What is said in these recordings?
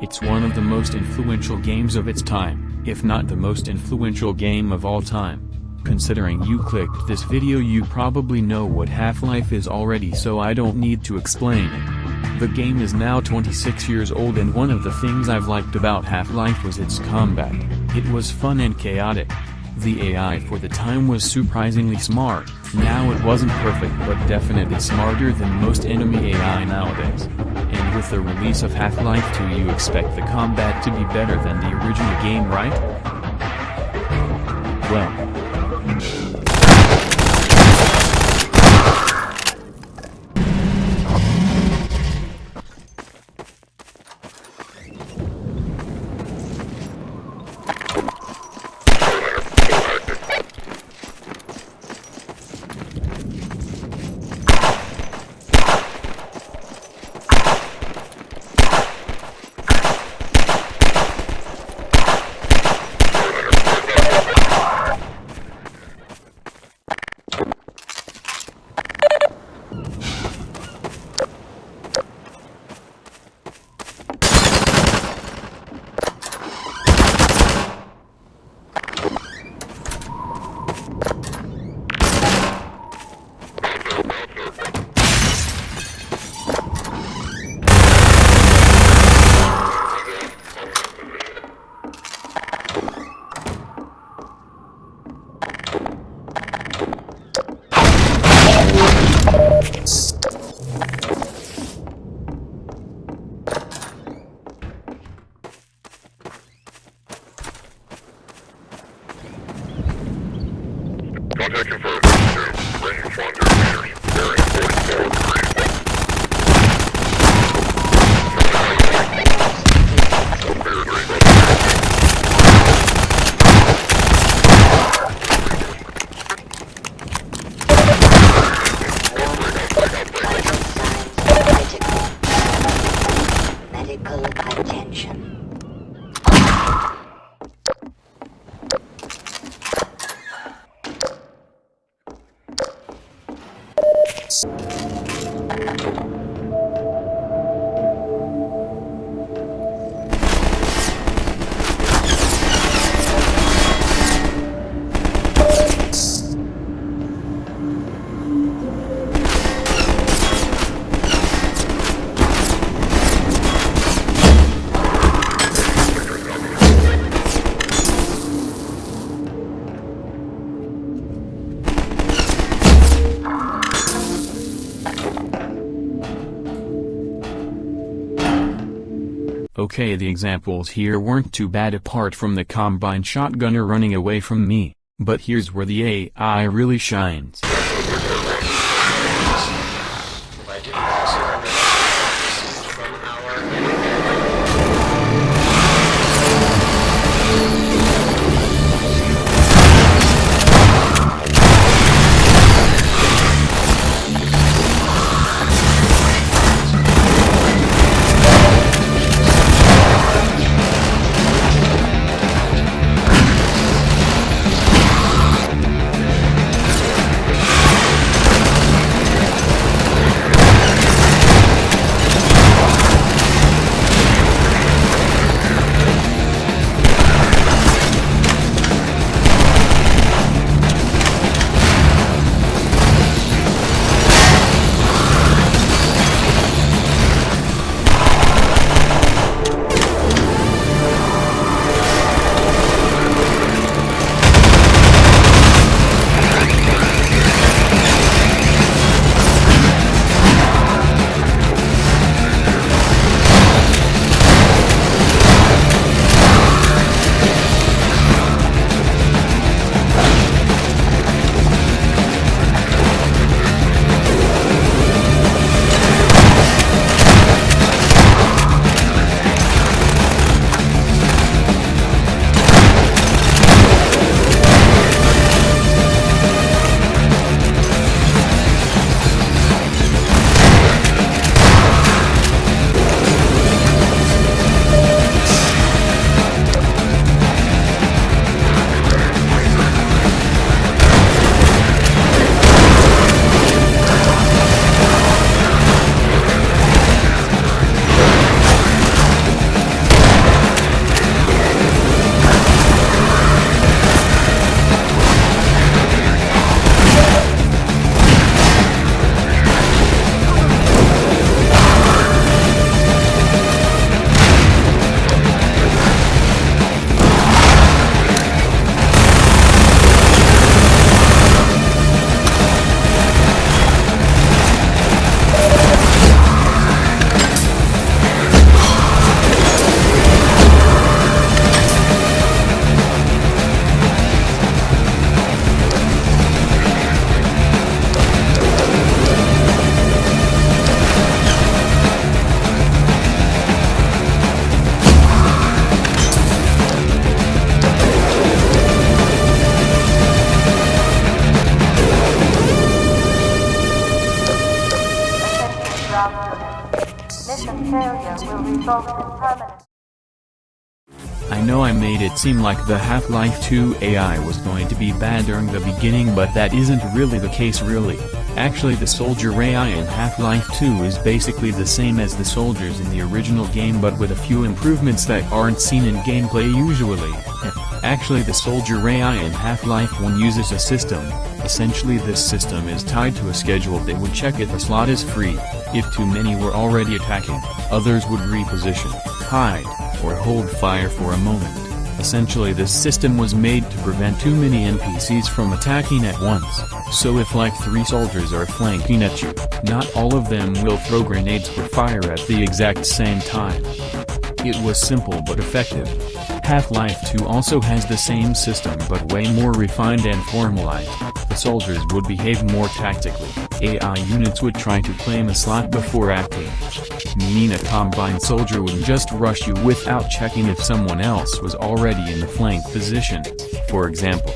It's one of the most influential games of its time, if not the most influential game of all time. Considering you clicked this video, you probably know what Half-Life is already, so I don't need to explain it. The game is now 26 years old, and one of the things I've liked about Half-Life was its combat. It was fun and chaotic. The AI for the time was surprisingly smart. Now it wasn't perfect, but definitely smarter than most enemy AI nowadays. And with the release of Half-Life 2, you expect the combat to be better than the original game, right? Well, Contact confirmed. Range 100 meters. Bearing 44 degrees. Medical attention. Okay, the examples here weren't too bad apart from the combine shotgunner running away from me, but here's where the AI really shines. I know I made it seem like the Half-Life 2 AI was going to be bad during the beginning, but that isn't really the case really. Actually, the soldier AI in Half-Life 2 is basically the same as the soldiers in the original game, but with a few improvements that aren't seen in gameplay usually. Actually, the soldier AI in Half-Life 1 uses a system. Essentially, this system is tied to a schedule that would check if a slot is free. If too many were already attacking, others would reposition, hide, or hold fire for a moment. Essentially, this system was made to prevent too many NPCs from attacking at once. So if like 3 soldiers are flanking at you, not all of them will throw grenades or fire at the exact same time. It was simple but effective. Half-Life 2 also has the same system but way more refined and formalized. The soldiers would behave more tactically. AI units would try to claim a slot before acting. Meaning a combined soldier would just rush you without checking if someone else was already in the flank position, for example.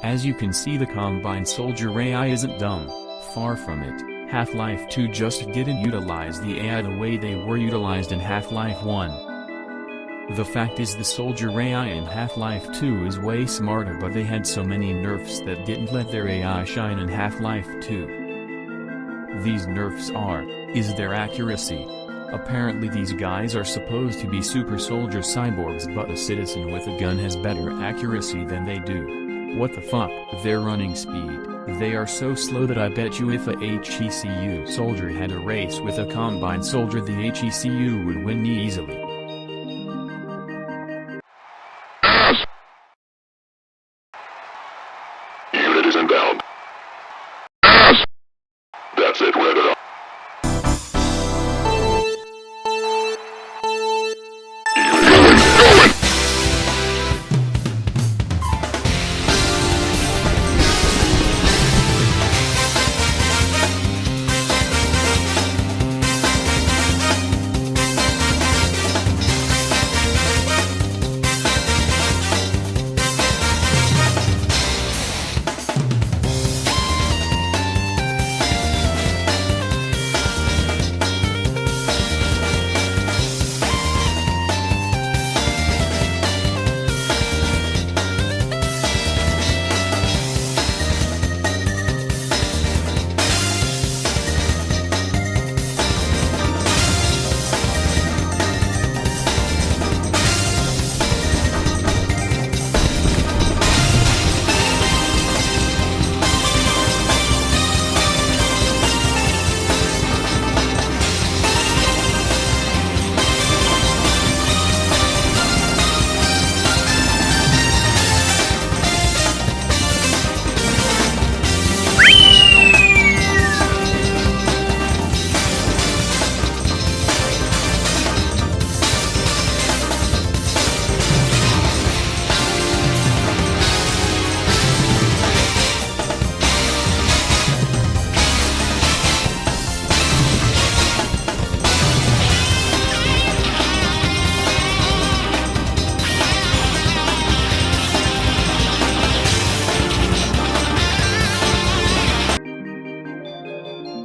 As you can see, the Combined Soldier AI isn't dumb. Far from it. Half-Life 2 just didn't utilize the AI the way they were utilized in Half-Life 1. The fact is the Soldier AI in Half-Life 2 is way smarter, but they had so many nerfs that didn't let their AI shine in Half-Life 2. These nerfs are, is their accuracy, Apparently these guys are supposed to be super soldier cyborgs, but a citizen with a gun has better accuracy than they do. What the fuck? Their running speed. They are so slow that I bet you if a HECU soldier had a race with a Combine soldier, the HECU would win easily. Unit is inbound. That's it, rev it up.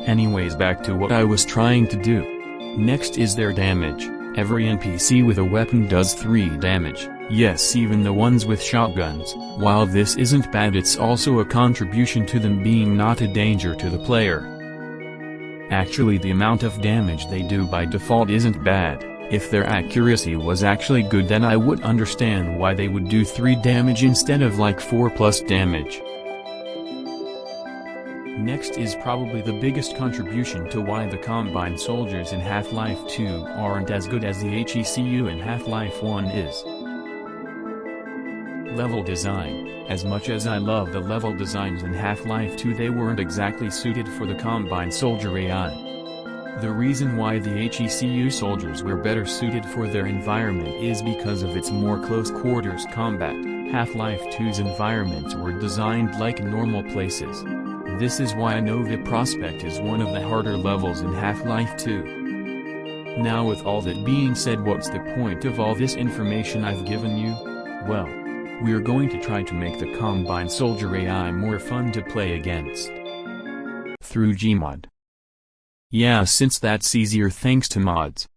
Anyways, back to what I was trying to do. Next is their damage. Every NPC with a weapon does 3 damage, yes, even the ones with shotguns. While this isn't bad, it's also a contribution to them being not a danger to the player. Actually, the amount of damage they do by default isn't bad. If their accuracy was actually good, then I would understand why they would do 3 damage instead of like 4+ damage. Next is probably the biggest contribution to why the Combine soldiers in Half-Life 2 aren't as good as the HECU in Half-Life 1 is. Level design. As much as I love the level designs in Half-Life 2, they weren't exactly suited for the Combine soldier AI. The reason why the HECU soldiers were better suited for their environment is because of its more close quarters combat. Half-Life 2's environments were designed like normal places. This is why I know the Prospect is one of the harder levels in Half-Life 2. Now, with all that being said, what's the point of all this information I've given you? Well, we're going to try to make the Combine soldier AI more fun to play against through Gmod. Yeah, since that's easier thanks to mods.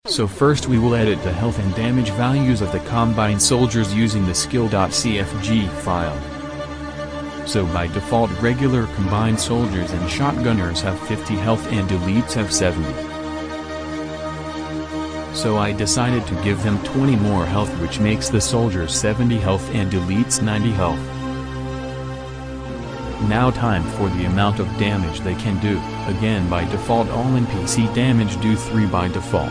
So first we will edit the health and damage values of the Combine soldiers using the skill.cfg file. So by default, regular Combined soldiers and shotgunners have 50 health and elites have 70. So I decided to give them 20 more health, which makes the soldiers 70 health and elites 90 health. Now time for the amount of damage they can do. Again, by default all NPC damage do 3 by default.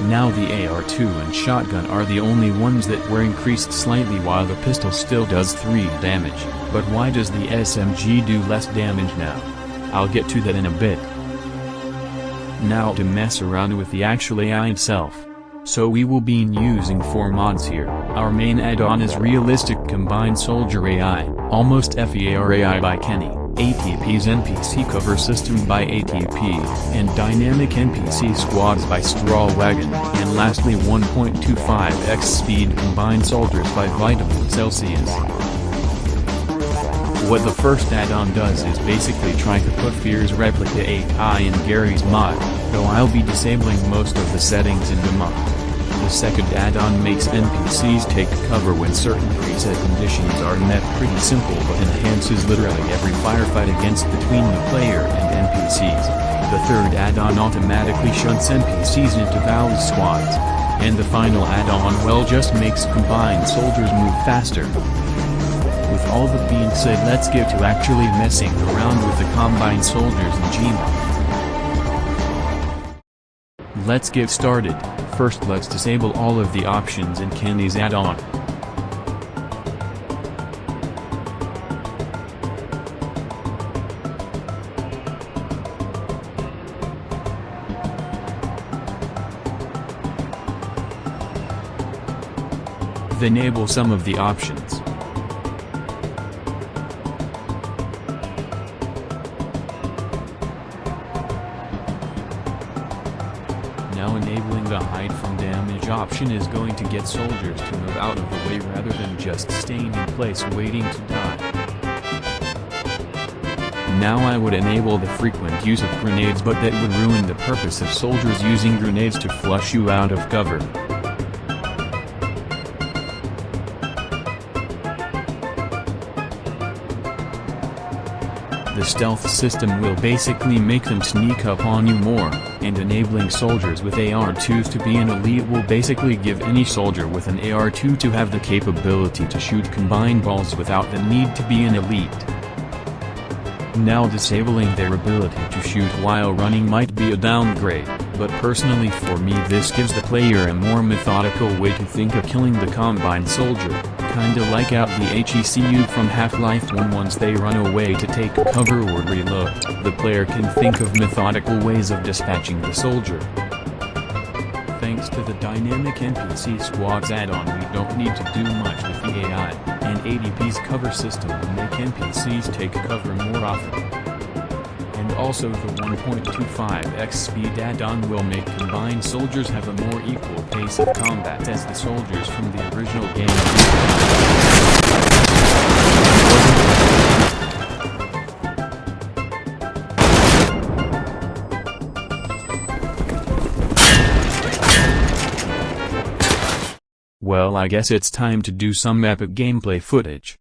Now the AR2 and shotgun are the only ones that were increased slightly, while the pistol still does 3 damage. But why does the SMG do less damage now? I'll get to that in a bit. Now to mess around with the actual AI itself. So we will be using 4 mods here. Our main add-on is Realistic Combined Soldier AI, Almost FEAR AI by Kenny, ATP's NPC Cover System by ATP, and Dynamic NPC Squads by Strawwagon, and lastly 1.25x Speed Combined Soldiers by VideoGameCinema. What the first add-on does is basically try to put Fear's Replica AI in Garry's mod, though I'll be disabling most of the settings in the mod. The second add-on makes NPCs take cover when certain preset conditions are met. Pretty simple, but enhances literally every firefight between the player and NPCs. The third add-on automatically shunts NPCs into Valve squads. And the final add-on, well, just makes combined soldiers move faster. With all that being said, let's get to actually messing around with the combined soldiers in Gmail. Let's get started. First, let's disable all of the options in Candy's add-on. Then enable some of the options. Now enabling the hide from damage option is going to get soldiers to move out of the way rather than just staying in place waiting to die. Now I would enable the frequent use of grenades, but that would ruin the purpose of soldiers using grenades to flush you out of cover. The stealth system will basically make them sneak up on you more, and enabling soldiers with AR2s to be an elite will basically give any soldier with an AR2 to have the capability to shoot combined balls without the need to be an elite. Now disabling their ability to shoot while running might be a downgrade, but personally for me this gives the player a more methodical way to think of killing the combined soldier. Kinda like out the HECU from Half-Life 1. Once they run away to take cover or reload, the player can think of methodical ways of dispatching the soldier. Thanks to the dynamic NPC Squads add-on, we don't need to do much with the AI, and ADP's cover system will make NPCs take cover more often. And also the 1.25x speed add-on will make combined soldiers have a more equal pace of combat as the soldiers from the original game. Well, I guess it's time to do some epic gameplay footage.